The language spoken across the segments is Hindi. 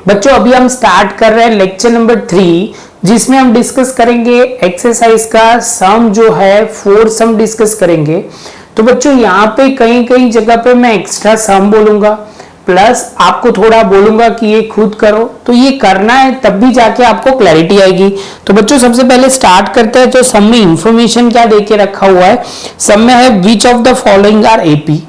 बच्चों अभी हम स्टार्ट कर रहे हैं लेक्चर नंबर 3, जिसमें हम डिस्कस करेंगे एक्सरसाइज का सम जो है 4 सम डिस्कस करेंगे। तो बच्चों यहाँ पे कई कई जगह पे मैं एक्स्ट्रा सम बोलूंगा, प्लस आपको थोड़ा बोलूंगा कि ये खुद करो, तो ये करना है तब भी जाके आपको क्लैरिटी आएगी। तो बच्चों सबसे पहले स्टार्ट करते हैं। तो सम में इंफॉर्मेशन क्या देके रखा हुआ है, सम में है which of the following are AP.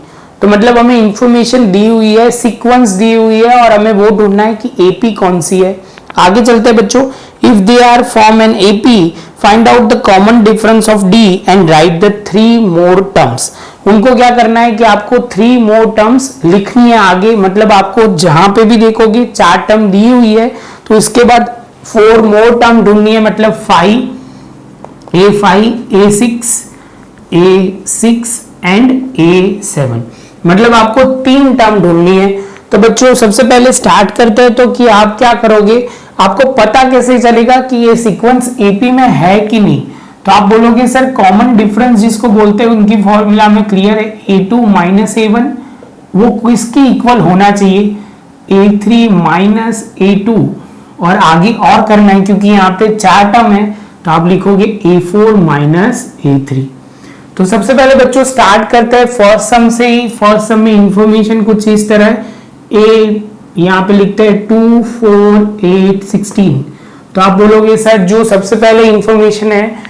तो मतलब हमें इंफॉर्मेशन दी हुई है, सीक्वेंस दी हुई है और हमें वो ढूंढना है कि एपी कौन सी है। आगे चलते हैं बच्चों। If they are form an AP find out the common difference of D and write the 3 more terms. उनको क्या करना है कि आपको 3 मोर टर्म्स लिखनी है आगे, मतलब आपको जहां पे भी देखोगे 4 टर्म दी हुई है तो इसके बाद 4 मोर टर्म ढूंढनी है, मतलब 5 A6 A6 एंड A7, मतलब आपको 3 टर्म ढूंढनी है। तो बच्चों सबसे पहले स्टार्ट करते हैं। तो कि आप क्या करोगे, आपको पता कैसे चलेगा कि ये सीक्वेंस एपी में है कि नहीं। तो आप बोलोगे सर कॉमन डिफरेंस जिसको बोलते हैं उनकी फॉर्मूला में क्लियर है, A2 माइनस A1 वो किसकी इक्वल होना चाहिए, A3 माइनस A2, और आगे और करना है क्योंकि यहाँ पे 4 टर्म है तो आप लिखोगे A4 माइनस A3। तो सबसे पहले बच्चों स्टार्ट करते हैं फर्स्ट सम से ही। फर्स्ट सम में इंफॉर्मेशन कुछ इस तरह है, ए यहाँ पे लिखते हैं 2 4 8 16। तो आप बोलोगे सर जो सबसे पहले इंफॉर्मेशन है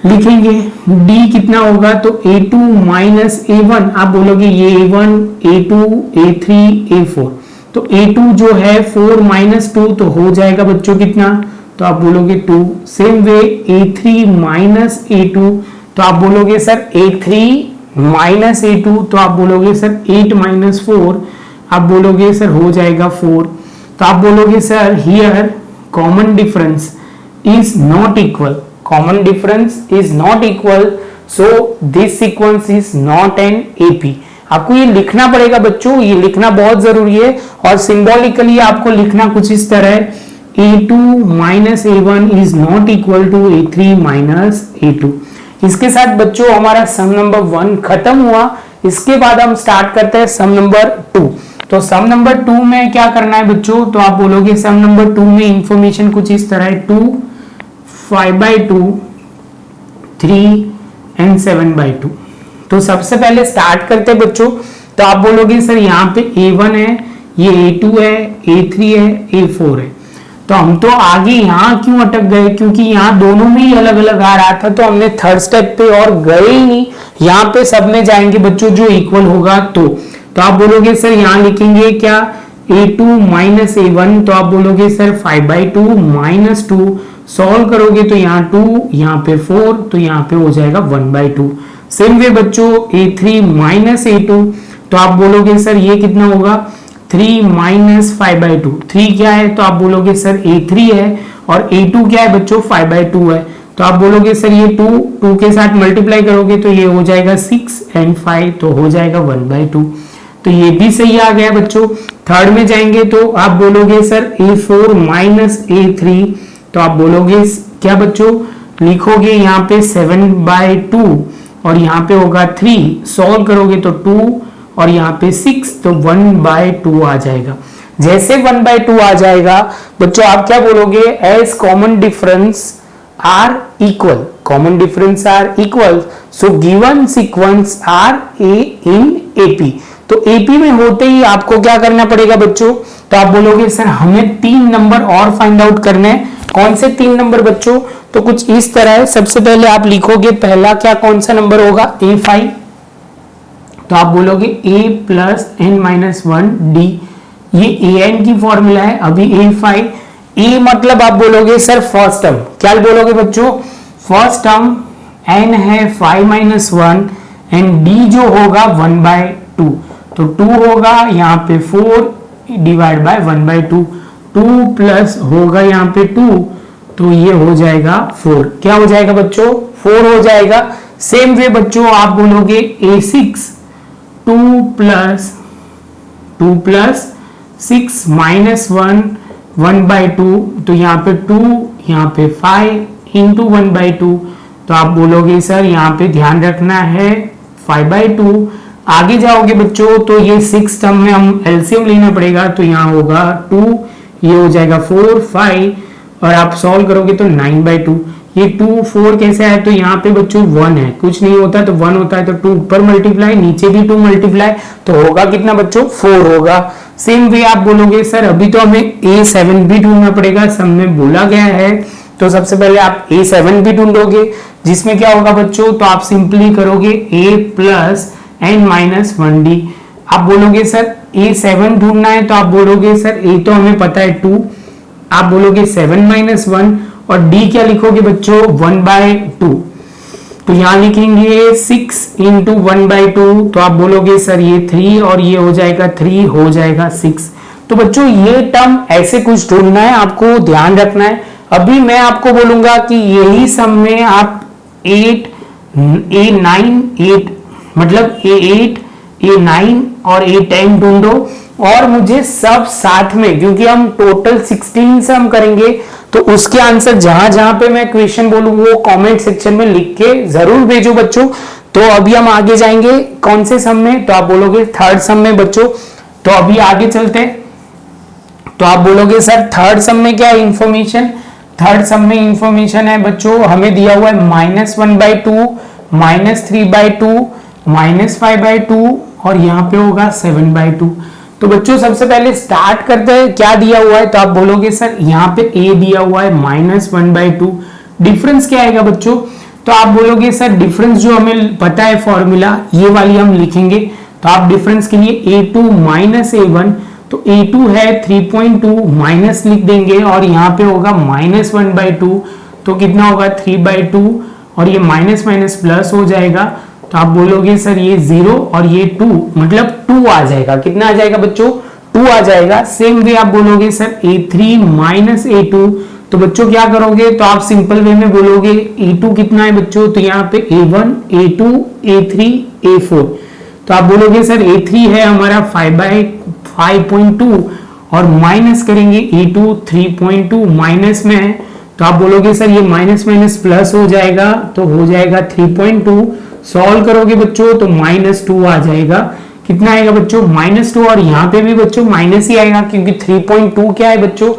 लिखेंगे डी कितना होगा, तो A2 माइनस A1, आप बोलोगे ये A1 A2 A3 A4। तो A2 जो है 4 माइनस 2 तो हो जाएगा बच्चों कितना, तो आप बोलोगे 2। Same way A3 minus A2, तो आप बोलोगे सर A3 माइनस A2, तो आप बोलोगे सर 8 माइनस 4, आप बोलोगे सर हो जाएगा 4। तो आप बोलोगे sir here common difference is not equal, common difference is not equal, so this sequence is not an AP. आपको ये लिखना पड़ेगा बच्चों, ये लिखना बहुत जरूरी है और सिंबॉलिकली आपको लिखना कुछ इस तरह है, A2 minus A1 is not equal to A3 minus A2। इसके साथ बच्चों हमारा सम नंबर 1 खत्म हुआ। इसके बाद हम स्टार्ट करते हैं सम नंबर 2। तो सम नंबर 2 में क्या करना है बच्चों, तो आप बोलोगे सम नंबर 2 में इंफॉर्मेशन कुछ इस तरह है, 2 5/2 3 एंड 7/2। तो सबसे पहले स्टार्ट करते हैं बच्चों। तो आप बोलोगे सर यहाँ पे A1 है, ये A2 है, A3 है, A4 है। तो हम तो आगे यहाँ क्यों अटक गए, क्योंकि यहाँ दोनों में ही अलग अलग आ रहा था तो हमने थर्ड स्टेप पे और गए ही नहीं। यहाँ पे सब में जाएंगे बच्चों जो इक्वल होगा। तो आप बोलोगे सर यहाँ लिखेंगे क्या, A2 माइनस A1, तो आप बोलोगे सर 5/2 माइनस 2, सॉल्व करोगे तो यहाँ 2 यहाँ पे 4, तो यहाँ पे हो जाएगा 1/2। सेम वे बच्चों A3 माइनस A2, तो आप बोलोगे सर ये कितना होगा, 3 माइनस 5/2। 3 क्या है, तो आप बोलोगे सर A3 है, और A2 क्या है बच्चों 5/2 है। तो आप बोलोगे सर ये 2 के साथ मल्टीप्लाई करोगे तो ये हो जाएगा 6 एंड 5, तो हो जाएगा 1/2। तो ये भी सही आ गया बच्चों। थर्ड में जाएंगे तो आप बोलोगे सर A4 माइनस A3, तो आप बोलोगे क्या बच्चों, लिखोगे यहाँ पे 7/2 और यहाँ पे होगा 3, सॉल्व करोगे तो 2 और यहाँ पे 6, तो 1/2 आ जाएगा। जैसे 1/2 आ जाएगा बच्चों आप क्या बोलोगे, as common difference are equal, common difference are equal, so given sequence are a in AP. तो एपी में होते ही आपको क्या करना पड़ेगा बच्चों, तो आप बोलोगे सर हमें 3 नंबर और फाइंड आउट करने हैं। कौन से 3 नंबर बच्चों, तो कुछ इस तरह है। सबसे पहले आप लिखोगे पहला क्या कौन सा नंबर होगा, A5, तो आप बोलोगे A plus n minus 1 D, ये an की फॉर्मूला है। अभी A5, A मतलब आप बोलोगे सर फर्स्ट टर्म, क्या बोलोगे बच्चों, फर्स्ट टर्म n है 5 माइनस 1 एंड D जो होगा 1/2, तो 2 होगा यहाँ पे 4 डिवाइड बाय 1/2, 2 प्लस होगा यहाँ पे 2, तो ये हो जाएगा 4। क्या हो जाएगा बच्चों, 4 हो जाएगा। सेम वे बच्चों आप बोलोगे A6 2 प्लस 6 माइनस 1 1/2, तो यहाँ पे 2 यहाँ पे 5 इंटू 1/2, तो आप बोलोगे सर यहाँ पे ध्यान रखना है 5/2। आगे जाओगे बच्चों तो ये 6 टर्म में हम एलसीएम लेना पड़ेगा, तो यहाँ होगा 2 ये हो जाएगा 4 5 और आप सॉल्व करोगे तो 9/2। ये 2 4 कैसे आया, तो यहाँ पे बच्चों 1 है, कुछ नहीं होता तो 1 होता है, तो 2 ऊपर मल्टीप्लाई नीचे भी 2 मल्टीप्लाई, तो होगा कितना बच्चों 4 होगा। सेम वे आप बोलोगे सर अभी तो हमें A7 भी ढूंढना पड़ेगा, सब में बोला गया है, तो सबसे पहले आप A7 भी ढूंढोगे, जिसमें क्या होगा बच्चों, तो आप सिंपली करोगे A plus n minus 1D। आप बोलोगे सर A7 ढूंढना है, तो आप बोलोगे सर A तो हमें पता है 2, आप बोलोगे 7 माइनस 1 और D क्या लिखोगे बच्चों 1/2, तो यहां लिखेंगे 6 इंटू 1/2, तो आप बोलोगे सर ये 3 और ये हो जाएगा 3 हो जाएगा 6। तो बच्चों ये टर्म ऐसे कुछ ढूंढना है, आपको ध्यान रखना है। अभी मैं आपको बोलूंगा कि यही सम में आप 8 A9 8 मतलब A8 A9 और A10 ढूंढो और मुझे सब साथ में, क्योंकि हम टोटल 16 से हम करेंगे, तो उसके आंसर जहां जहां पे मैं क्वेश्चन बोलूं वो कमेंट सेक्शन में लिख के जरूर भेजो बच्चों। तो अभी हम आगे जाएंगे कौन से सम में, तो आप बोलोगे थर्ड सम में बच्चों। तो अभी आगे चलते हैं, तो आप बोलोगे सर थर्ड सम में क्या इंफॉर्मेशन, थर्ड सम में इंफॉर्मेशन है बच्चों, हमें दिया हुआ है -1/2 -3/2 -5/2 और यहाँ पे होगा 7/2। तो बच्चों सबसे पहले स्टार्ट करते हैं, क्या दिया हुआ है, तो आप बोलोगे सर यहाँ पे A दिया हुआ है -1/2, डिफरेंस क्या आएगा बच्चों, तो आप बोलोगे सर डिफरेंस जो हमें पता है फॉर्मूला ये वाली हम लिखेंगे, तो आप डिफरेंस के लिए A2 माइनस A1, तो A2 है 3.2 माइनस लिख देंगे और यहाँ पे होगा -1/2, तो कितना होगा 3/2 और ये माइनस माइनस प्लस हो जाएगा, तो आप बोलोगे सर ये 0 और ये 2 मतलब 2 आ जाएगा, कितना आ जाएगा बच्चों 2 आ जाएगा। सेम वे आप बोलोगे सर A3 माइनस A2, तो बच्चों क्या करोगे, तो आप सिंपल वे में बोलोगे A2 कितना है बच्चों, तो यहाँ पे A1 A2 A3 A4, तो आप बोलोगे सर A3 है हमारा 5/5.2 और माइनस करेंगे A2 3.2 माइनस में है, तो आप बोलोगे सर ये माइनस माइनस प्लस हो जाएगा, तो हो जाएगा 3.2, सॉल्व करोगे बच्चों तो -2 आ जाएगा, कितना आएगा बच्चों -2, और यहाँ पे भी बच्चों माइनस ही आएगा क्योंकि 3.2 क्या है बच्चों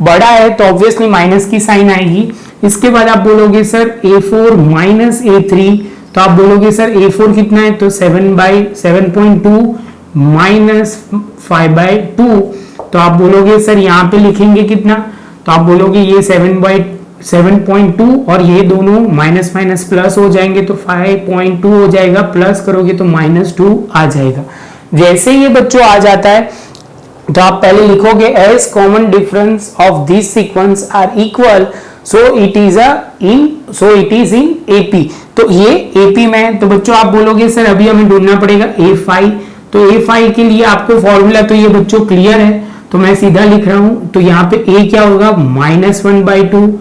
बड़ा है, तो ऑब्वियसली माइनस की साइन आएगी। इसके बाद आप बोलोगे सर A4 माइनस A3, तो आप बोलोगे सर A4 कितना है, तो 7/7.2 माइनस 5/2, तो आप बोलोगे सर यहाँ पे लिखेंगे कितना, तो आप बोलोगे ये 7/7.2 और ये दोनों माइनस माइनस प्लस हो जाएंगे, तो 5.2 हो जाएगा, प्लस करोगे तो -2 आ जाएगा। जैसे ये बच्चों आ जाता है तो आप पहले लिखोगे as common difference of this sequence are equal so it is in AP, तो ये AP में है, तो बच्चों आप बोलोगे सर अभी हमें ढूंढना पड़ेगा A5, तो A5 के लिए आपको फॉर्मूला तो ये बच्चों क्लियर है, तो मैं सीधा लिख रहा हूं, तो यहाँ पे A क्या होगा -1/2,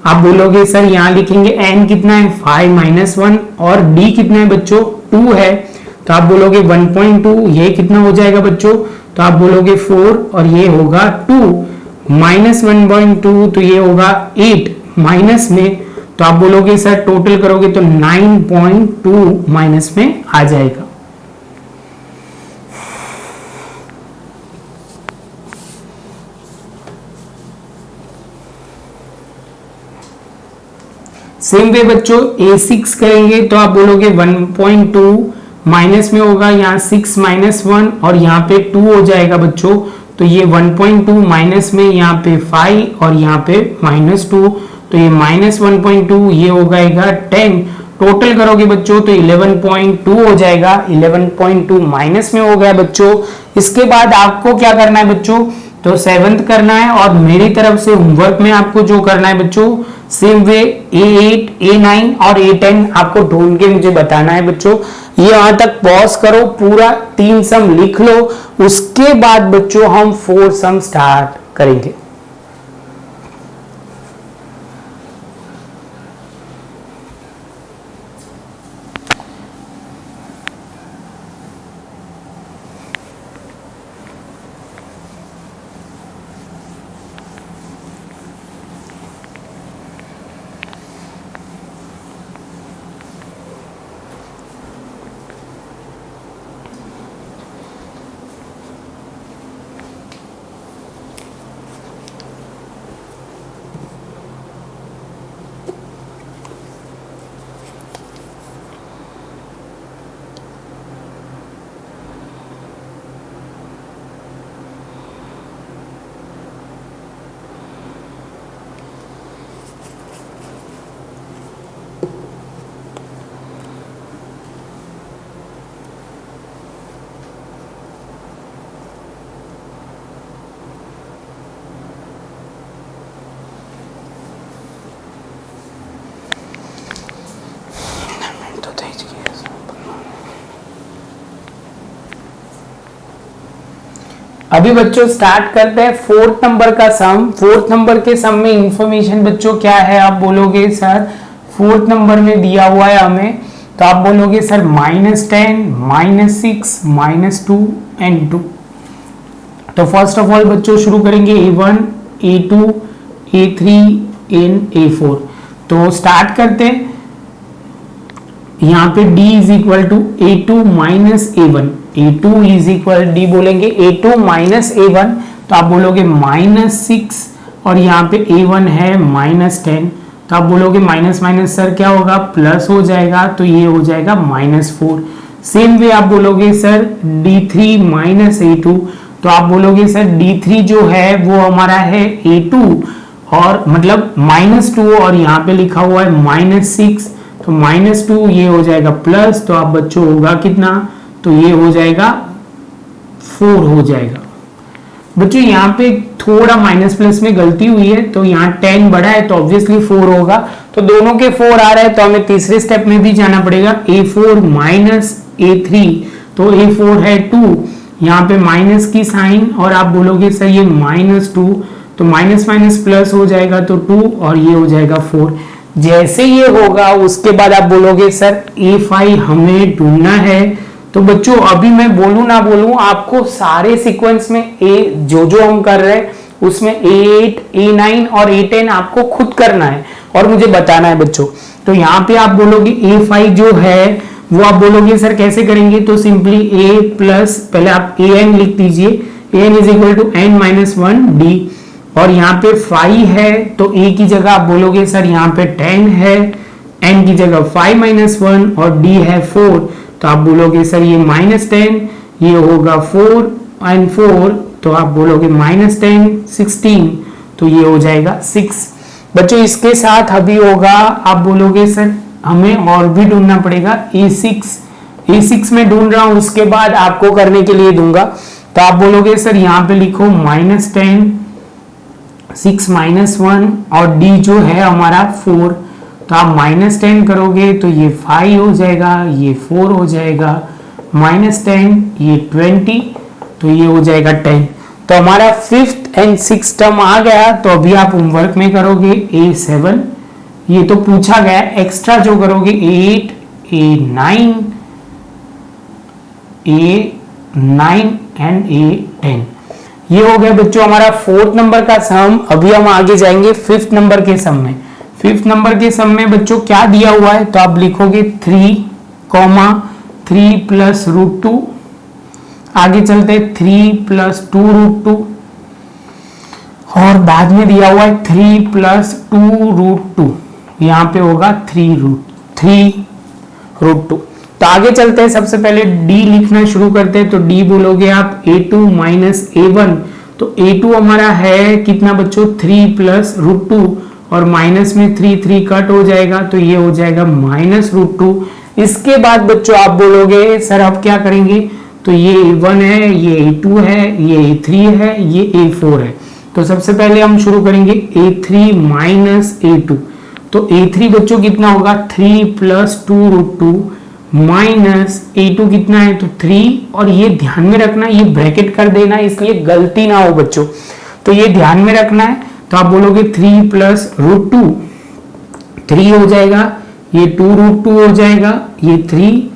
आप बोलोगे सर यहाँ लिखेंगे n कितना है 5 - 1 और D कितना है बच्चों 2 है, तो आप बोलोगे 1.2, ये कितना हो जाएगा बच्चों, तो आप बोलोगे 4 और ये होगा 2 -1.2, तो ये होगा 8 माइनस में, तो आप बोलोगे सर टोटल करोगे तो 9.2 माइनस में आ जाएगा। सेम वे बच्चों A6 करेंगे, तो आप बोलोगे 1.2 माइनस में होगा यहाँ 6 - 1 और यहाँ पे 2 हो जाएगा बच्चों, तो ये 1.2 माइनस में यहाँ पे 5 और यहाँ पे -2, तो ये -1.2 ये हो जाएगा 10, टोटल करोगे बच्चों तो 11.2 हो जाएगा, 11.2 माइनस में हो गया बच्चों। इसके बाद आपको क्या करना है बच्चों, तो 7th करना है और मेरी तरफ से होमवर्क में आपको जो करना है बच्चों सेम वे A8 A9 और A10 आपको ढूंढ के मुझे बताना है बच्चों। ये यहां तक पॉज करो, पूरा 3 सम लिख लो, उसके बाद बच्चों हम 4 सम स्टार्ट करेंगे। अभी बच्चों स्टार्ट करते हैं फोर्थ नंबर का सम। फोर्थ नंबर के सम में इंफॉर्मेशन बच्चों क्या है, आप बोलोगे सर फोर्थ नंबर में दिया हुआ है हमें, तो आप बोलोगे सर -10, -6, -2 एंड 2। तो फर्स्ट ऑफ ऑल बच्चों शुरू करेंगे A1, A2, A3 and A4। तो स्टार्ट करते हैं। यहाँ पे D is equal to A2 minus A1, A2 is equal D बोलेंगे A2 माइनस A1, तो आप बोलोगे -6 और यहाँ पे A1 है -10, तो आप बोलोगे माइनस माइनस सर क्या होगा, प्लस हो जाएगा, तो ये हो जाएगा -4। सेम वे आप बोलोगे सर D3 माइनस A2, तो आप बोलोगे सर D3 जो है वो हमारा है A2 और मतलब -2 और यहाँ पे लिखा हुआ है -6, तो -2 ये हो जाएगा प्लस, तो आप बच्चों होगा कितना, तो ये हो जाएगा 4 हो जाएगा। बच्चों यहाँ पे थोड़ा माइनस प्लस में गलती हुई है, तो यहाँ 10 बड़ा है तो ऑब्वियसली 4 होगा, तो दोनों के 4 आ रहे हैं, तो हमें तीसरे स्टेप में भी जाना पड़ेगा। A4 माइनस A3, तो A4 है 2, यहाँ पे माइनस की साइन और आप बोलोगे सर ये -2, तो माइनस माइनस प्लस हो जाएगा तो 2 और ये हो जाएगा 4। जैसे ये होगा उसके बाद आप बोलोगे सर A5 हमें ढूंढना है। तो बच्चों अभी मैं बोलूं ना बोलूं, आपको सारे सीक्वेंस में जो हम कर रहे हैं उसमें A8, A9 और A10 आपको खुद करना है और मुझे बताना है बच्चों। तो यहाँ पे आप बोलोगे A5 जो है वो आप बोलोगे सर कैसे करेंगे, तो सिंपली A प्लस पहले आप AN लिख दीजिए, AN is equal to n-1 D, और यहाँ पे 5 है तो A की जगह आप बोलोगे सर यहाँ पे 10 है, N की जगह 5-1 और D है 4, तो आप बोलोगे सर ये -10, ये होगा 4 एंड 4, तो आप बोलोगे -10, 16, तो ये हो जाएगा 6। बच्चों इसके साथ अभी होगा आप बोलोगे सर हमें और भी ढूंढना पड़ेगा A6 में ढूंढ रहा हूं, उसके बाद आपको करने के लिए दूंगा। तो आप बोलोगे सर यहाँ पे लिखो -10, 6 -1 और D जो है हमारा 4, तो आप -10 करोगे तो ये 5 हो जाएगा, ये 4 हो जाएगा, -10 ये 20, तो ये हो जाएगा 10। तो हमारा 5th एंड 6th टर्म आ गया। तो अभी आप होमवर्क में करोगे A7, ये तो पूछा गया, एक्स्ट्रा जो करोगे A8, A9 एंड A10। ये हो गया बच्चों हमारा 4th नंबर का सम। अभी हम आगे जाएंगे 5th नंबर के सम में। 5th नंबर के सम में बच्चों क्या दिया हुआ है, तो आप लिखोगे 3, 3 प्लस √2, आगे चलते 3 प्लस 2√2 और बाद में दिया हुआ है 3 प्लस 2√2, यहाँ पे होगा 3√2। तो आगे चलते हैं, सबसे पहले D लिखना शुरू करते हैं। तो D बोलोगे आप A2 माइनस A1, तो A2 हमारा है कितना बच्चों 3 प्लस √2 और माइनस में 3 कट हो जाएगा, तो ये हो जाएगा -√2। इसके बाद बच्चों आप बोलोगे सर अब क्या करेंगे, तो ये A1 है, ये A2 है, ये A3 है, ये A4 है। तो सबसे पहले हम शुरू करेंगे A3 माइनस A2, तो A3 बच्चों कितना होगा 3 प्लस 2√2 माइनस A2 कितना है तो 3, और ये ध्यान में रखना ये ब्रैकेट कर देना इसलिए गलती ना हो बच्चों, तो ये ध्यान में रखना है। तो आप बोलोगे 3 प्लस √2, 3 हो जाएगा, ये 2√2 हो जाएगा, ये 3,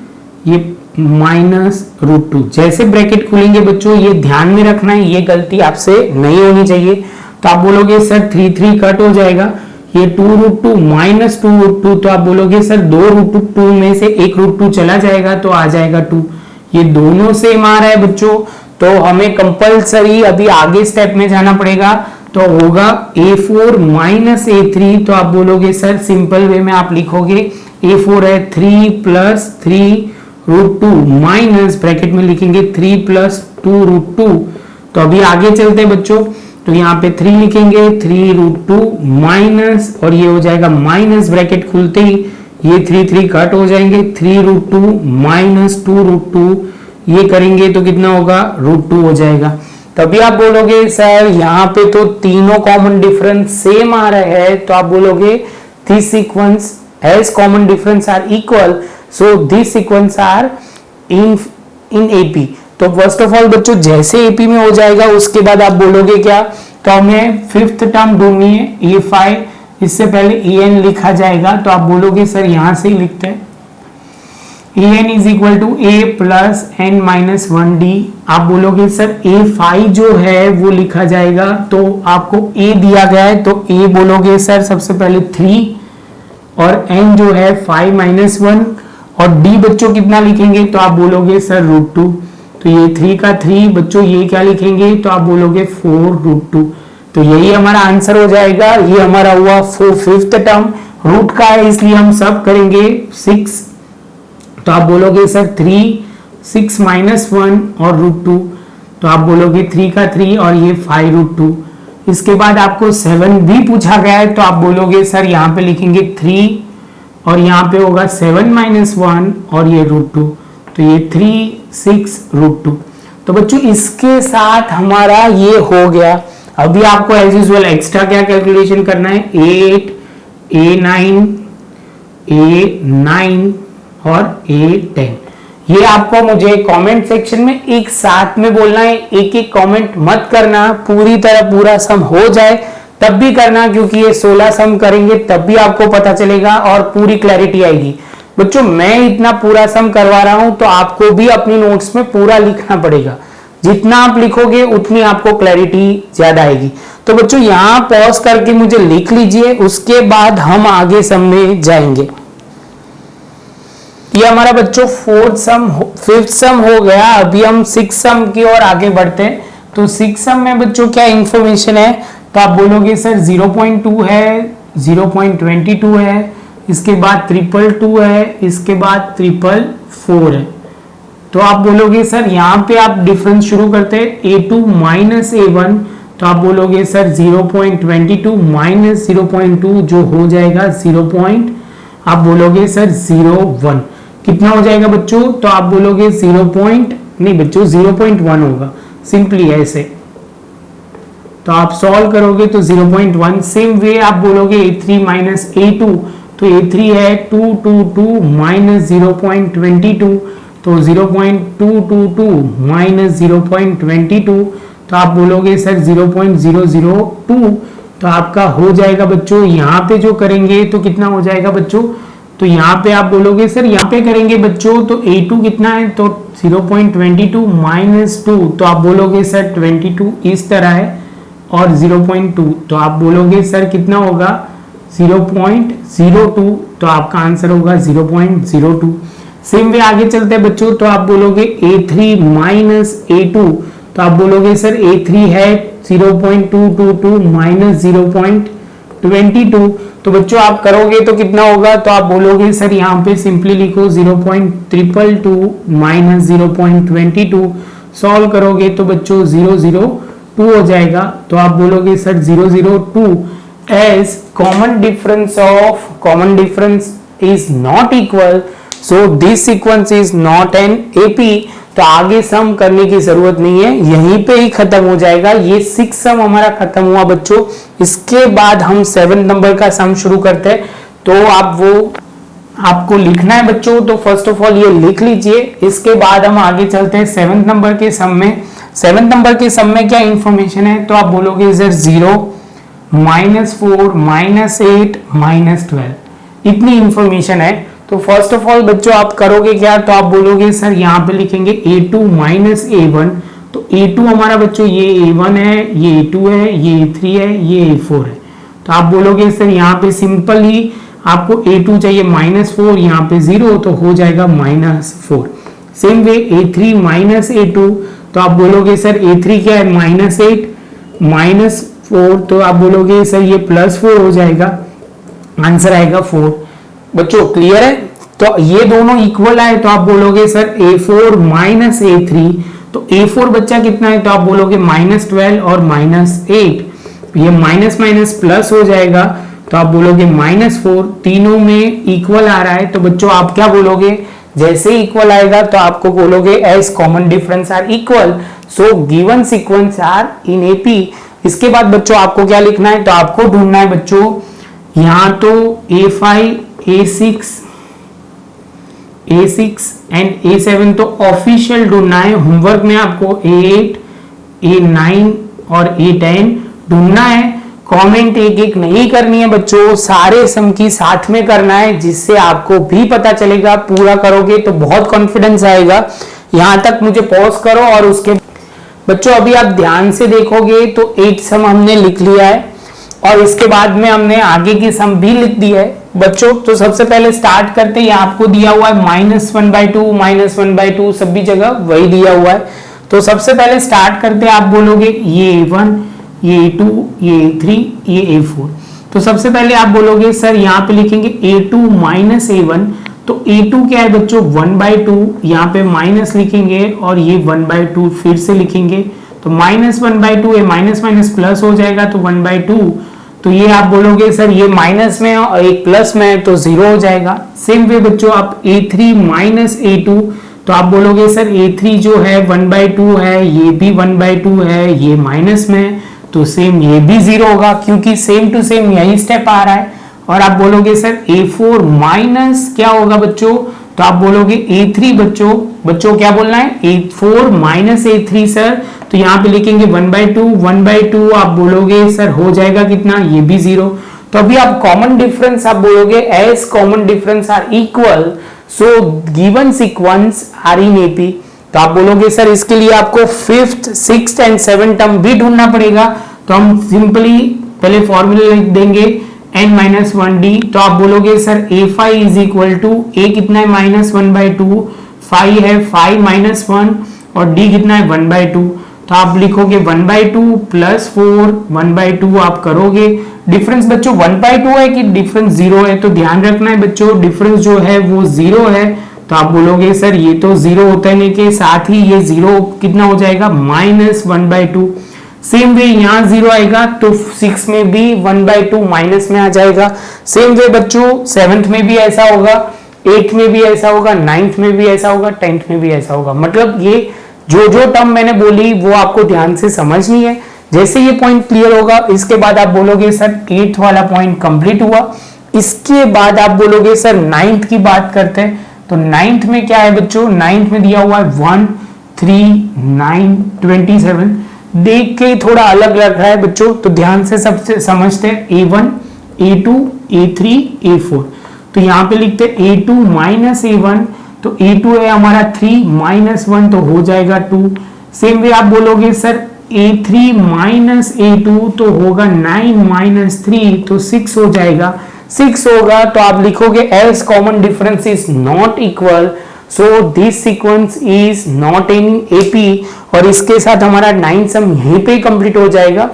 ये -√2। जैसे ब्रैकेट खुलेंगे बच्चों ये ध्यान में रखना है, ये गलती आपसे नहीं होनी चाहिए। तो आप बोलोगे सर 3 कट हो जाएगा, ये 2√2 माइनस 2√2, तो आप बोलोगे सर 2√2 में से 1√2 चला जाएगा तो आ जाएगा 2। ये दोनों सेम आ रहा है बच्चों, तो हमें कंपलसरी अभी आगे स्टेप में जाना पड़ेगा। तो होगा A4 माइनस A3, तो आप बोलोगे सर सिंपल वे में आप लिखोगे A4 है 3 प्लस 3√2 माइनस ब्रैकेट में लिखेंगे 3 प्लस 2√2। तो अभी आगे चलते हैं बच्चों, तो यहाँ पे 3 लिखेंगे 3√2 माइनस, और ये हो जाएगा माइनस ब्रैकेट खुलते ही ये 3 कट हो जाएंगे, 3√2 माइनस 2√2, ये करेंगे तो कितना होगा √2 हो जाएगा। तभी आप बोलोगे सर यहाँ पे तो तीनों कॉमन डिफरेंस सेम आ रहे हैं, तो आप बोलोगे this sequence as common difference are equal, so this sequence are in AP। तो फर्स्ट ऑफ ऑल बच्चों जैसे एपी में हो जाएगा उसके बाद आप बोलोगे क्या, तो हमें फिफ्थ टर्म ढूंढनी है A5, इससे पहले AN लिखा जाएगा, तो आप बोलोगे सर यहां से ही लिखते हैं AN is equal to A plus N minus 1D। आप बोलोगे सर A5 जो है वो लिखा जाएगा, तो आपको A दिया गया है तो A बोलोगे सर सबसे पहले 3 और N जो है 5 माइनस 1 और D बच्चों कितना लिखेंगे, तो आप बोलोगे सर √2। तो ये 3 का 3 बच्चों ये क्या लिखेंगे, तो आप बोलोगे 4√2। तो यही हमारा आंसर हो जाएगा। ये हमारा हुआ फिफ्थ टर्म, रूट का है इसलिए हम सब करेंगे 6। तो आप बोलोगे सर 3 6 माइनस 1 और √2, तो आप बोलोगे 3 का 3 और ये 5√2। इसके बाद आपको 7 भी पूछा गया है, तो आप बोलोगे सर यहाँ पे लिखेंगे 3 और यहाँ पे होगा 7 माइनस 1 और ये √2, तो ये 3 6√2। तो बच्चों इसके साथ हमारा ये हो गया। अभी आपको एज यूजुअल एक्स्ट्रा क्या कैलकुलेशन करना है, A8 A9 A9 और A10। ये आपको मुझे कमेंट सेक्शन में एक साथ में बोलना है, एक एक कमेंट मत करना, पूरी तरह पूरा सम हो जाए तब भी करना, क्योंकि ये 16 सम करेंगे तब भी आपको पता चलेगा और पूरी क्लैरिटी आएगी। बच्चों मैं इतना पूरा सम करवा रहा हूं तो आपको भी अपनी नोट्स में पूरा लिखना पड़ेगा, जितना आप लिखोगे उतनी आपको क्लैरिटी ज्यादा आएगी। तो बच्चों यहाँ पॉज करके मुझे लिख लीजिए, उसके बाद हम आगे सम में जाएंगे। ये हमारा बच्चों फिफ्थ सम हो गया। अभी हम सिक्स सम की ओर आगे बढ़ते हैं। तो सिक्स सम में बच्चों क्या इंफॉर्मेशन है, तो आप बोलोगे सर 0.2 है, 0.22 है, इसके बाद 222 है, इसके बाद 444 है। तो आप बोलोगे सर यहाँ पे आप डिफरेंस शुरू करते हैं A2 माइनस A1, तो आप बोलोगे सर 0.22 माइनस 0.2 जो हो जाएगा आप बोलोगे सर 0.1 कितना हो जाएगा बच्चों, तो आप बोलोगे नहीं बच्चों 0.1 होगा, सिंपली ऐसे। तो आप सॉल्व करोगे तो 0.1। सेम वे आप बोलोगे A3 माइनस A2, तो A3 है 222 माइनस 0.22, तो 0.222 माइनस 0.22, तो आप बोलोगे सर 0.002। तो आपका हो जाएगा बच्चों, यहाँ पे जो करेंगे तो कितना हो जाएगा बच्चों, तो यहाँ पे आप बोलोगे सर यहाँ पे करेंगे बच्चों तो A2 कितना है, तो 0.22 माइनस 2, तो आप बोलोगे सर 22 इस तरह है और 0.2, तो आप बोलोगे सर कितना होगा 0.02, तो आपका आंसर होगा 0.02। सेम वे आगे चलते हैं बच्चों, तो आप बोलोगे A3 माइनस A2, तो आप बोलोगे सर A3 है 0.222 माइनस 0.22, तो बच्चों आप करोगे तो कितना होगा, तो आप बोलोगे सर यहाँ पे सिंपली लिखो 0.222 माइनस 0.22, सॉल्व करोगे तो बच्चों 002 हो जाएगा। तो आप बोलोगे sir 002 as common difference is not equal, so this sequence is not an AP. तो आगे सम करने की जरूरत नहीं है, यहीं पे ही खत्म हो जाएगा। ये 6 सम हमारा खत्म हुआ बच्चों। इसके बाद हम 7 नंबर का सम शुरू करते हैं। तो आपको लिखना है बच्चों, तो फर्स्ट ऑफ ऑल ये लिख लीजिए। इसके बाद हम आगे चलते हैं 7 नंबर के सम में। 7 नंबर के सम में क्या इंफॉर्मेशन है, तो आप बोलोगे सर 0 -4 -8 -12 इतनी इंफॉर्मेशन है। तो फर्स्ट ऑफ ऑल बच्चों आप करोगे क्या, तो आप बोलोगे सर यहाँ पे लिखेंगे A2 माइनस A1। तो A2 हमारा बच्चों ये A1 है, ये A2 है, ये A3 है, ये A4 है। तो आप बोलोगे सर यहाँ पे सिंपल ही आपको A2 चाहिए -4, यहाँ पे 0, तो हो जाएगा -4। Same way A3 minus A2, तो आप बोलोगे सर A3 क्या है -8 -4, तो आप बोलोगे सर ये +4 हो जाएगा, आंसर आएगा 4। बच्चों क्लियर है, तो ये दोनों इक्वल आए तो आप बोलोगे सर A4 माइनस A3। तो A4 बच्चा कितना है, तो आप बोलोगे -12 और -8, ये माइनस माइनस प्लस हो जाएगा, तो आप बोलोगे -4। तीनों में इक्वल आ रहा है, तो बच्चों आप क्या बोलोगे, जैसे इक्वल आएगा तो आपको बोलोगे as common difference are equal, so given sequence are in AP. इसके बाद बच्चों आपको क्या लिखना है, तो आपको ढूंढना है बच्चों यहाँ तो A5 A6 A6 and A7 तो ऑफिशियल ढूंढना है। होमवर्क में आपको A8, A9 और A10 ढूंढना है। कमेंट एक एक नहीं करनी है बच्चों, सारे सम की साथ में करना है, जिससे आपको भी पता चलेगा। पूरा करोगे तो बहुत कॉन्फिडेंस आएगा। यहां तक मुझे पॉज करो और उसके बच्चों अभी आप ध्यान से देखोगे तो 8 सम हमने लिख लिया है और इसके बाद में हमने आगे की सम भी लिख दिया है बच्चों। तो सबसे पहले स्टार्ट करते हैं। आपको दिया हुआ है -1/2 -1/2 सभी जगह वही दिया हुआ है। तो सबसे पहले स्टार्ट करते हैं। आप बोलोगे ये A1, ये A2, ये A3, ये A4। तो सबसे पहले आप बोलोगे सर यहाँ पे लिखेंगे A2 - A1। तो A2 क्या है बच्चों 1/2, यहाँ पे माइनस लिखेंगे और ये 1/2 फिर से लिखेंगे। तो -1/2 है, माइनस माइनस प्लस हो जाएगा तो 1/2। तो ये आप बोलोगे सर ये माइनस में और एक प्लस में तो 0 हो जाएगा। सेम वे बच्चों आप A3 - A2, तो आप बोलोगे सर A3 जो है 1/2 है, ये भी 1/2 है, ये माइनस में तो सेम ये भी 0 होगा, क्योंकि सेम टू सेम यही स्टेप आ रहा है। और आप बोलोगे सर A4 माइनस क्या होगा बच्चों, तो आप बोलोगे A3 बच्चों क्या बोलना है A4 - A3 सर। तो यहाँ पे लिखेंगे 1/2 आप बोलोगे सर हो जाएगा कितना, ये भी 0। तो अभी आप कॉमन डिफरेंस आप बोलोगे as common difference are equal so given sequence are in AP. तो आप बोलोगे सर इसके लिए आपको 5th, 6th and 7th term भी ढूंढना पड़ेगा। तो हम सिंपली पहले फॉर्मूला लिख देंगे n-1d। तो आप बोलोगे sir A5 is equal to A कितना है -1/2, 5 है 5 - 1 और D कितना है 1/2। तो आप लिखोगे 1/2 + 4 1/2 आप करोगे। डिफरेंस बच्चों 1/2 है कि डिफरेंस 0 है, तो ध्यान रखना है बच्चों डिफरेंस जो है वो 0 है। तो आप बोलोगे सर ये तो 0 होता है के साथ ही ये 0 कितना हो जाएगा -1/2। सेम वे यहाँ 0 आएगा तो 6 में भी 1/2 माइनस में आ जाएगा। सेम वे बच्चों 7th में भी ऐसा होगा, 8th में भी ऐसा होगा, 9th में भी ऐसा होगा, 10th में भी ऐसा होगा। मतलब ये जो टर्म मैंने बोली वो आपको ध्यान से समझनी है। जैसे ये पॉइंट क्लियर होगा इसके बाद आप बोलोगे सर 8th वाला पॉइंट कंप्लीट हुआ। इसके बाद आप बोलोगे सर 9th की बात करते हैं। तो 9th में क्या है बच्चों, 9th में दिया हुआ है 1, 3, 9, 27। देख के थोड़ा अलग लग रहा है बच्चों, तो ध्यान से सबसे समझते हैं। A1, A2, A3, A4। तो यहाँ पे लिखते हैं A2 - A1। तो A2 है हमारा 3 - 1 तो हो जाएगा 2। सेम वे आप बोलोगे सर A3 - A2 तो होगा 9 - 3 तो 6 हो जाएगा। 6 होगा तो आप लिखोगे as common difference is not equal so this sequence is not in AP. और इसके साथ हमारा 9 सम यहीं पे कंप्लीट हो जाएगा।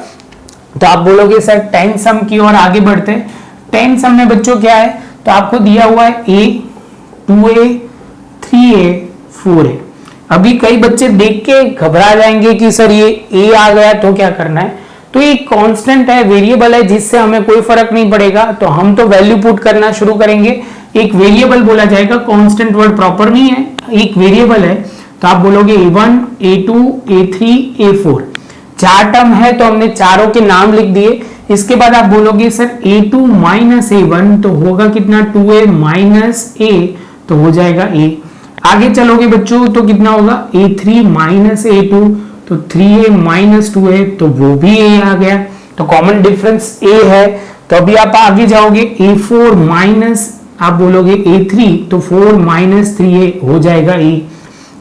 तो आप बोलोगे सर 10 सम की ओर आगे बढ़ते हैं। 10 सम में बच्चों क्या है, तो आपको दिया हुआ है A, 2A, 3A, 4A। अभी कई बच्चे देख के घबरा जाएंगे कि सर ये A आ गया तो क्या करना है। तो ये कांस्टेंट है, वेरिएबल है, जिससे हमें कोई फर्क नहीं पड़ेगा। तो हम तो वैल्यू पुट करना शुरू करेंगे। एक वेरिएबल बोला जाएगा, कांस्टेंट वर्ड प्रॉपर नहीं है, एक वेरिएबल है। तो आप बोलोगे A1, A2, A3, A4। 4 term है तो हमने चारों के नाम लिख दिए। इसके बाद आप बोलोगे सर A2 - A1 तो होगा कितना 2A - A तो हो जाएगा A। आगे चलोगे बच्चों तो कितना होगा A3 - A2 तो 3A - 2A तो वो भी A आ गया। तो कॉमन डिफरेंस A है। तो अभी आप आगे जाओगे A4 माइनस आप बोलोगे A3 तो 4 - 3A हो जाएगा A।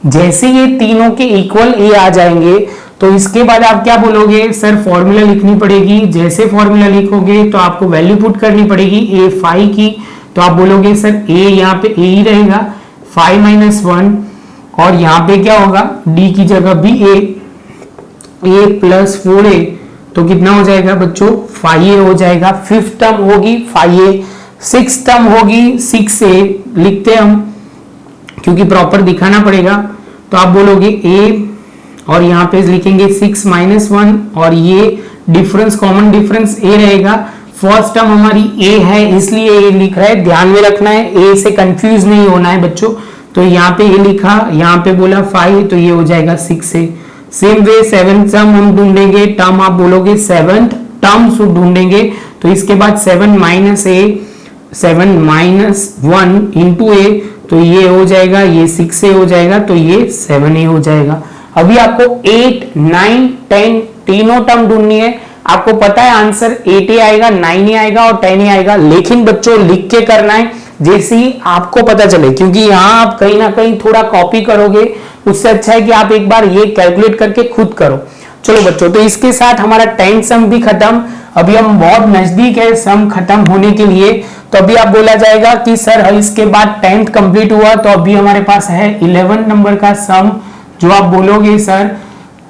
जैसे ये तीनों के इक्वल A आ जाएंगे तो इसके बाद आप क्या बोलोगे सर फॉर्मूला लिखनी पड़ेगी। जैसे फॉर्मूला लिखोगे तो आपको वैल्यू पुट करनी पड़ेगी A5 की। तो आप बोलोगे सर A यहाँ पे A ही रहेगा 5 - 1 और यहाँ पे क्या होगा D की जगह भी A + 4A तो कितना हो जाएगा बच्चों 5A हो जाएगा। 5th टर्म होगी 5A, 6th टर्म होगी 6A लिखते हैं हम क्योंकि प्रॉपर दिखाना पड़ेगा। तो आप बोलोगे A और यहाँ पे लिखेंगे 6 - 1 और ये डिफरेंस कॉमन डिफरेंस A रहेगा। फर्स्ट टर्म हमारी A है इसलिए A लिख रहा है, ध्यान में रखना है, A से कंफ्यूज नहीं होना है बच्चों। तो यहाँ पे A लिखा, यहाँ पे बोला 5 तो ये हो जाएगा 6A। Same way 7th term हम ढूंढेंगे, टर्म आप बोलोगे 7th टर्म ढूंढेंगे। तो इसके बाद 7 - A 7 - 1 × A तो ये हो जाएगा, ये 6a हो जाएगा, तो ये 7a हो जाएगा। अभी आपको 8, 9, 10 तीनों टर्म ढूंढनी है। आपको पता है आंसर 8a आएगा, 9a आएगा और 10a आएगा, लेकिन बच्चों लिख के करना है जैसे ही आपको पता चले, क्योंकि यहां आप कहीं ना कहीं थोड़ा कॉपी करोगे, उससे अच्छा है कि आप एक बार ये कैलकुलेट करके खुद करो। चलो बच्चों, तो इसके साथ हमारा 10 सम भी खत्म। अभी हम बहुत नजदीक है सम खत्म होने के लिए, तो अभी आप बोला जाएगा कि सर इसके बाद 10th कंप्लीट हुआ, तो अभी हमारे पास है 11 नंबर का सम, जो आप बोलोगे सर,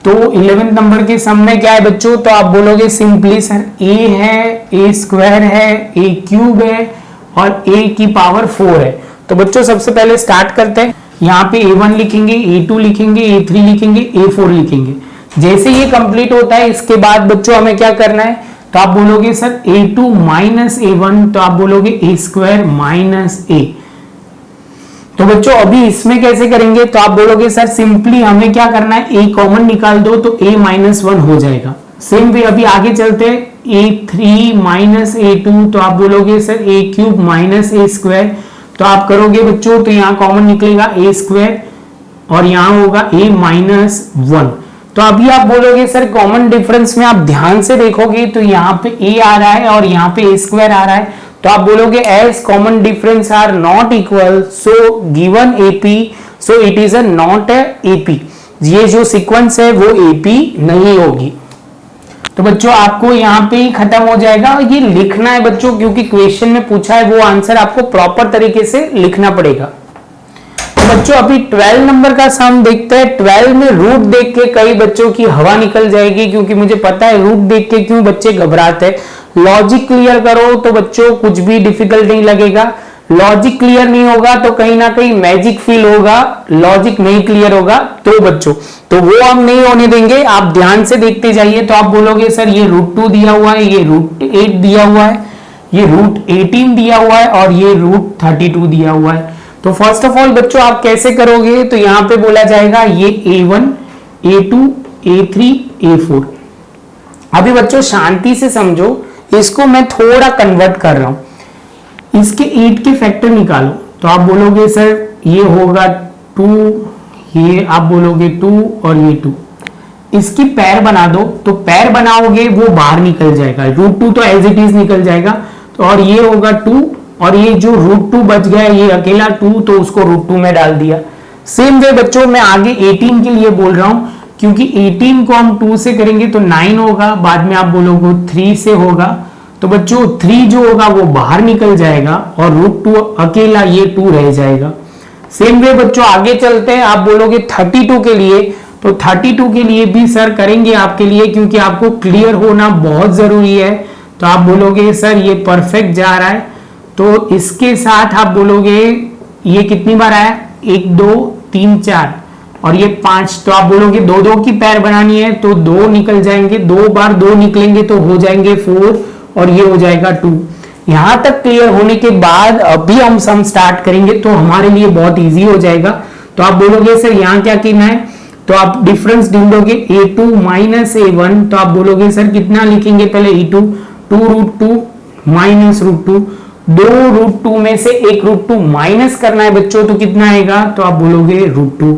तो 11 नंबर के सम में क्या है बच्चों, तो आप बोलोगे सिंपली सर a है, a स्क्वायर है, a क्यूब है और a की पावर 4 है। तो बच्चों सबसे पहले स्टार्ट करते हैं। यहाँ पे a1 लिखेंगे, a2 लिखेंगे, a3 लिखेंगे, a4 लिखेंगे। जैसे ये कंप्लीट होता है इसके बाद बच्चों हमें क्या करना है, तो आप बोलोगे सर a2 माइनस a1, तो आप बोलोगे a स्क्वायर माइनस a। तो बच्चों अभी इसमें कैसे करेंगे, तो आप बोलोगे सर सिंपली हमें क्या करना है, a कॉमन निकाल दो तो a माइनस 1 हो जाएगा। सेम वे अभी आगे चलते हैं, a3 माइनस a2, तो आप बोलोगे sir a cube minus a square, तो आप करोगे बच्चों तो यहाँ कॉमन निकलेगा a स्क्वायर और यहाँ होगा a माइनस 1। तो अभी आप बोलोगे सर कॉमन डिफरेंस में आप ध्यान से देखोगे तो यहाँ पे a आ रहा है और यहाँ पे a स्क्वायर आ रहा है, तो आप बोलोगे as common difference are not equal, so given AP, so it is a not AP। ये जो सीक्वेंस है वो AP नहीं होगी। तो बच्चों आपको यहाँ पे ही खत्म हो जाएगा। ये लिखना है बच्चों, क्योंकि क्वेश्चन में पूछा है वो आंसर आपको प्रॉपर तरीके से लिखना पड़ेगा। तो बच्चों अभी 12 नंबर का सम देखते हैं। 12 में रूट देख के कई बच्चों की हवा निकल जाएगी, क्योंकि मुझे पता है रूट देख के क्यों बच्चे घबराते हैं। लॉजिक क्लियर करो तो बच्चों कुछ भी डिफिकल्ट नहीं लगेगा। लॉजिक क्लियर नहीं होगा तो कहीं ना कहीं मैजिक फील होगा, लॉजिक नहीं क्लियर होगा तो बच्चों, तो वो हम नहीं होने देंगे। आप ध्यान से देखते जाइए। तो आप बोलोगे सर ये √2 दिया हुआ है, ये √8 दिया हुआ है, ये √18 दिया हुआ है और ये √32 दिया हुआ है। तो फर्स्ट ऑफ ऑल बच्चों आप कैसे करोगे, तो यहां पे बोला जाएगा ये a1, a2, a3, a4। अभी बच्चों शांति से समझो, इसको मैं थोड़ा कन्वर्ट कर रहा हूं। इसके 8 के फैक्टर निकालो, तो आप बोलोगे सर ये होगा 2, ये आप बोलोगे 2 और ये 2। इसकी पैर बना दो, तो पैर बनाओगे वो बाहर निकल जाएगा, √2 तो एज इट इज निकल जाएगा, तो और ये होगा 2 और ये जो √2 बच गया ये अकेला 2, तो उसको √2 में डाल दिया। सेम वे बच्चों मैं आगे 18 के लिए बोल रहा हूं, क्योंकि 18 को हम 2 से करेंगे तो 9 होगा, बाद में आप बोलोगे 3 से होगा, तो बच्चों 3 जो होगा वो बाहर निकल जाएगा और √2 अकेला ये 2 रह जाएगा। सेम वे बच्चों आगे चलते हैं। आप बोलोगे 32 के लिए, तो 32 के लिए भी सर करेंगे आपके लिए, क्योंकि आपको क्लियर होना बहुत जरूरी है। तो आप बोलोगे सर ये परफेक्ट जा रहा है, तो इसके साथ आप बोलोगे ये कितनी बार आया, 1 2 3 4 और ये 5, तो आप बोलोगे 2 2 की पैर बनानी है, तो 2 निकल जाएंगे, 2 बार 2 निकलेंगे तो हो जाएंगे 4 और ये हो जाएगा 2। यहां तक क्लियर होने के बाद अभी हम सम स्टार्ट करेंगे तो हमारे लिए बहुत इजी हो जाएगा। तो आप बोलोगे सर यहाँ क्या करना है, तो आप डिफरेंस ढूंढोगे a2 माइनस a1, तो आप बोलोगे सर कितना लिखेंगे पहले a2, 2√2 माइनस √2, 2 √2 में से एक √2 माइनस करना है बच्चों, तो कितना आएगा, तो आप बोलोगे √2।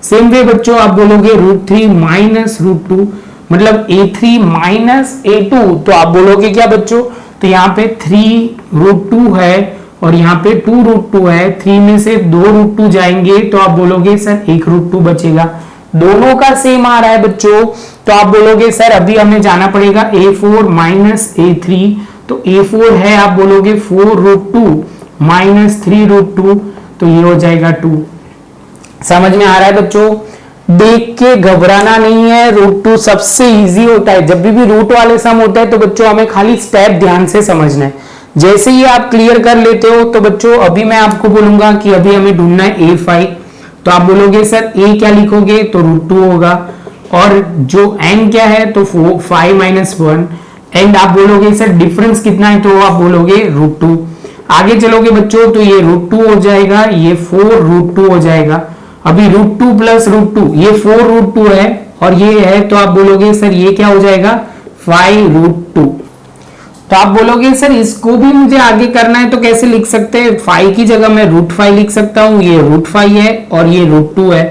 सेम वे बच्चों आप बोलोगे √3 माइनस √2, मतलब a3 माइनस a2, तो आप बोलोगे क्या बच्चों, तो यहाँ पे 3√2 है और यहाँ पे 2√2 है, 3 में से 2 √2 जाएंगे, तो आप बोलोगे सर 1 √2 बचेगा। दोनों का सेम आ रहा है बच्चों, तो आप बोलोगे सर अभी हमें जाना पड़ेगा a4 माइनस a3, तो a4 है आप बोलोगे 4√2 माइनस 3√2, तो ये हो जाएगा 2। समझ में आ रहा है बच्चों, देख के घबराना नहीं है। √2 सबसे इजी होता है, जब भी रूट वाले सम होते हैं तो बच्चों हमें खाली स्टेप ध्यान से समझना है। जैसे ही आप क्लियर कर लेते हो तो बच्चों अभी मैं आपको बोलूंगा कि अभी हमें ढूंढना है a5, तो आप बोलोगे सर a क्या लिखोगे, तो √2 होगा, और जो n क्या है तो 5 माइनस 1, एंड आप बोलोगे सर डिफरेंस कितना है, तो आप बोलोगे √2। आगे चलोगे बच्चों तो ये √2 हो जाएगा, ये 4√2 हो जाएगा। अभी √2 प्लस √2, ये 4√2 है और ये है, तो आप बोलोगे सर ये क्या हो जाएगा 5√2। तो आप बोलोगे सर इसको भी मुझे आगे करना है तो कैसे लिख सकते हैं, 5 की जगह मैं √5 लिख सकता हूं, ये √5 है और ये √2 है।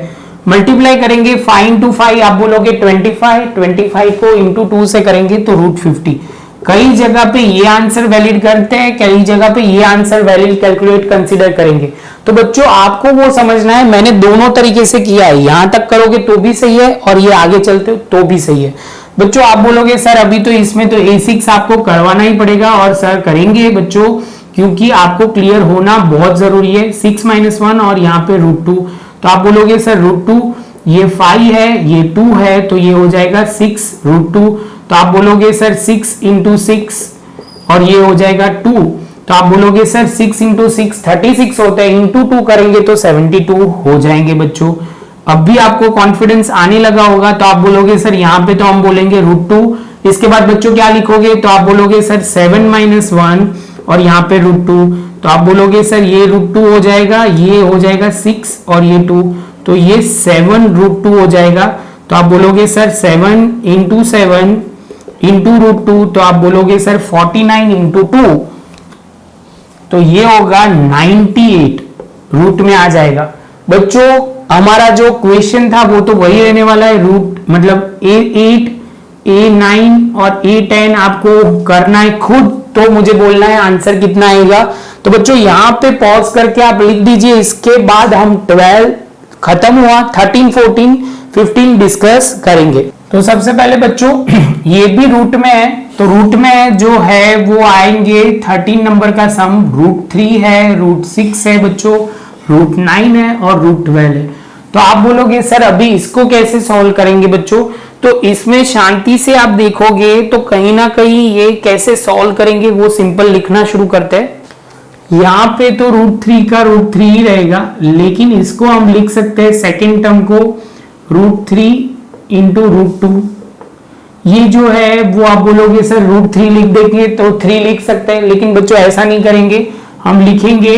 मल्टीप्लाई करेंगे 5 इंटू 5, आप बोलोगे 25 को इंटू 2 से करेंगे तो √50। कई जगह पे ये आंसर वैलिड करते हैं, कई जगह पे ये आंसर वैलिड कैलकुलेट कंसीडर करेंगे। तो बच्चों आपको वो समझना है, मैंने दोनों तरीके से किया है, यहां तक करोगे तो भी सही है और ये आगे चलते हो तो भी सही है। बच्चों आप बोलोगे सर अभी तो इसमें तो A6 आपको करवाना ही पड़ेगा, और सर करेंगे बच्चों क्योंकि आपको क्लियर होना बहुत जरूरी है। 6 - 1 और यहाँ पे √2, तो आप बोलोगे सर √2 ये 5 है, ये 2 है, तो ये हो जाएगा 6 √2। तो आप बोलोगे सर 6 × 6 और ये हो जाएगा 2। तो आप बोलोगे सर 6 × 6 36 होता है, इंटू 2 करेंगे तो 72 हो जाएंगे बच्चों। अब भी आपको कॉन्फिडेंस आने लगा होगा, तो आप बोलोगे सर यहाँ पे तो हम बोलेंगे √2, इसके बाद बच्चों क्या लिखोगे, तो आप बोलोगे सर 7 - 1 और यहाँ पे √2। तो आप बोलोगे सर ये √2 हो जाएगा, ये हो जाएगा 6 और ये 2, तो ये 7 √2 हो जाएगा। तो आप बोलोगे सर 7 × 7 इंटू √2, तो आप बोलोगे सर 49 × 2, तो ये होगा 98 रूट में आ जाएगा। बच्चों हमारा जो क्वेश्चन था वो तो वही रहने वाला है, रूट मतलब A8 A9 और A10 आपको करना है खुद, तो मुझे बोलना है आंसर कितना आएगा। तो बच्चों यहाँ पे पॉज करके आप लिख दीजिए, इसके बाद हम 12 खत्म हुआ, 13 14 15 डिस्कस करेंगे। तो सबसे पहले बच्चों ये भी रूट में है, तो रूट में जो है वो आएंगे 13 नंबर का सम, √3 है, √6 है बच्चों, √9 है और √12 है। तो आप बोलोगे सर अभी इसको कैसे सॉल्व करेंगे बच्चों, तो इसमें शांति से आप देखोगे तो कहीं ना कहीं ये कैसे सॉल्व करेंगे वो सिंपल लिखना शुरू करते हैं। यहाँ पे तो √3 का √3 ही रहेगा, लेकिन इसको हम लिख सकते हैं सेकेंड टर्म को √3 × √2। ये जो है वो आप बोलोगे सर √3 लिख देंगे तो 3 लिख सकते हैं, लेकिन बच्चों ऐसा नहीं करेंगे, हम लिखेंगे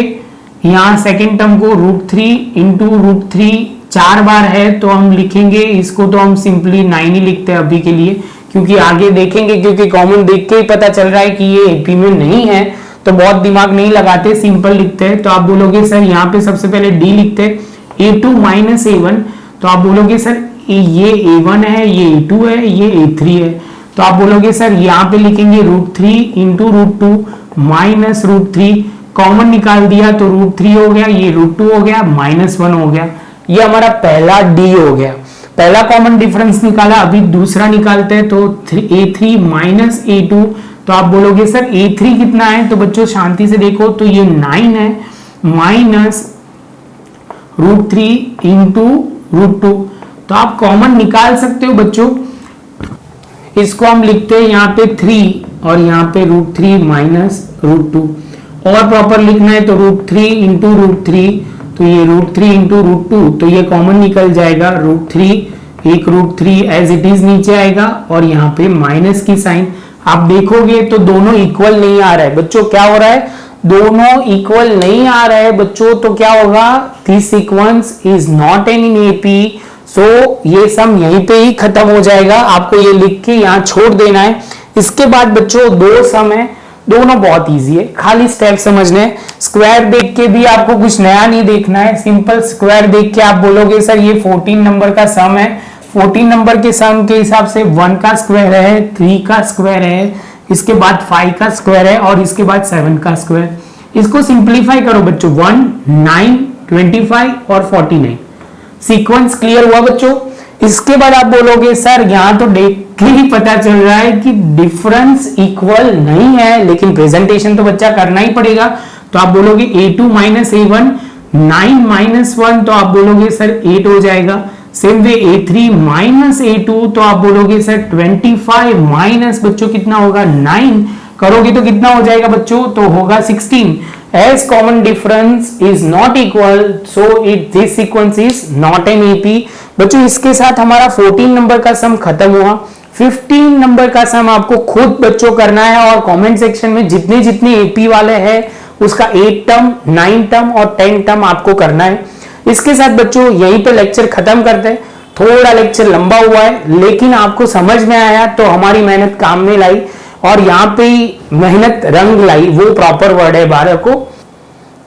यहाँ सेकेंड टर्म को √3 × √3 4 बार है, तो हम लिखेंगे इसको, तो हम सिंपली 9 ही लिखते हैं अभी के लिए, क्योंकि आगे देखेंगे, क्योंकि कॉमन देख के ही पता चल रहा है कि ये AP में नहीं है, तो बहुत दिमाग नहीं लगाते, सिंपल लिखते हैं। तो आप बोलोगे सर यहाँ पे सबसे पहले D लिखते हैं, A2 - A1, तो आप बोलोगे सर ये A1 है, ये A2 है, ये A3 है। तो आप बोलोगे सर यहाँ पे लिखेंगे √3 × √2 माइनस √3, कॉमन निकाल दिया तो √3 हो गया, ये √2 हो गया, -1 हो गया। ये हमारा पहला D हो गया, पहला कॉमन डिफरेंस निकाला। अभी दूसरा निकालते हैं, तो A3 - A2, तो आप बोलोगे सर A3 कितना है, तो बच्चों शांति से देखो, तो ये 9 है, माइनस √3 × √2, तो आप कॉमन निकाल सकते हो बच्चों। इसको हम लिखते हैं यहाँ पे 3 और यहाँ पे √3 माइनस √2, और प्रॉपर लिखना है तो √3 × √3, तो ये √3 × √2, तो ये कॉमन निकल जाएगा, √3 एक √3 एज इट इज नीचे आएगा, और यहाँ पे माइनस की साइन आप देखोगे तो दोनों इक्वल नहीं आ रहा है बच्चों। क्या हो रहा है, दोनों इक्वल नहीं आ रहा है बच्चों, तो क्या होगा, this sequence is not in AP। सो ये सम यहीं पे ही खत्म हो जाएगा, आपको ये लिख के यहाँ छोड़ देना है। इसके बाद बच्चों 2 सम है, दोनों बहुत इजी है, खाली स्टेप समझने हैं। स्क्वायर देख के भी आपको कुछ नया नहीं देखना है, सिंपल स्क्वायर देख के आप बोलोगे सर ये 14 नंबर का सम है, 14 नंबर के सम के हिसाब से 1 का स्क्वायर है, 3 का स्क्वायर है, इसके बाद 5 का स्क्वायर है, और इसके बाद 7 का स्क्वायर। इसको सिंप्लीफाई करो बच्चों, 1 9 25 और 49। सीक्वेंस क्लियर हुआ बच्चों। इसके बाद आप बोलोगे सर यहाँ तो देख के ही पता चल रहा है कि डिफरेंस इक्वल नहीं है, लेकिन प्रेजेंटेशन तो बच्चा करना ही पड़ेगा। तो आप बोलोगे A2 - A1, 9 - 1, तो आप बोलोगे सर 8 हो जाएगा। सेम वे A3 - A2, तो आप बोलोगे सर 25 माइनस बच्चों कितना होगा, 9 करोगे तो कितना हो जाएगा बच्चों, तो होगा 16। As common difference is not equal, so this sequence is not an AP। बच्चों इसके साथ हमारा 14 नंबर का सम खत्म हुआ। 15 नंबर का सम आपको खुद बच्चों करना है, और कमेंट सेक्शन में जितने जितने AP वाले हैं उसका 8 टर्म 9 टर्म और 10 टर्म आपको करना है। इसके साथ बच्चों यहीं पे लेक्चर खत्म करते हैं। थोड़ा लेक्चर लंबा हुआ है, लेकिन आपको समझ में आया तो हमारी मेहनत काम में लाई। और यहाँ पे मेहनत रंग लाई, वो प्रॉपर वर्ड है 12 को।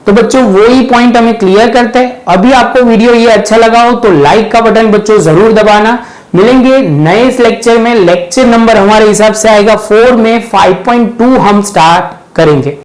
तो बच्चों वही पॉइंट हमें क्लियर करते हैं। अभी आपको वीडियो ये अच्छा लगा हो तो लाइक का बटन बच्चों जरूर दबाना। मिलेंगे नए इस लेक्चर में। लेक्चर नंबर हमारे हिसाब से आएगा 4 में 5.2 हम स्टार्ट करेंगे।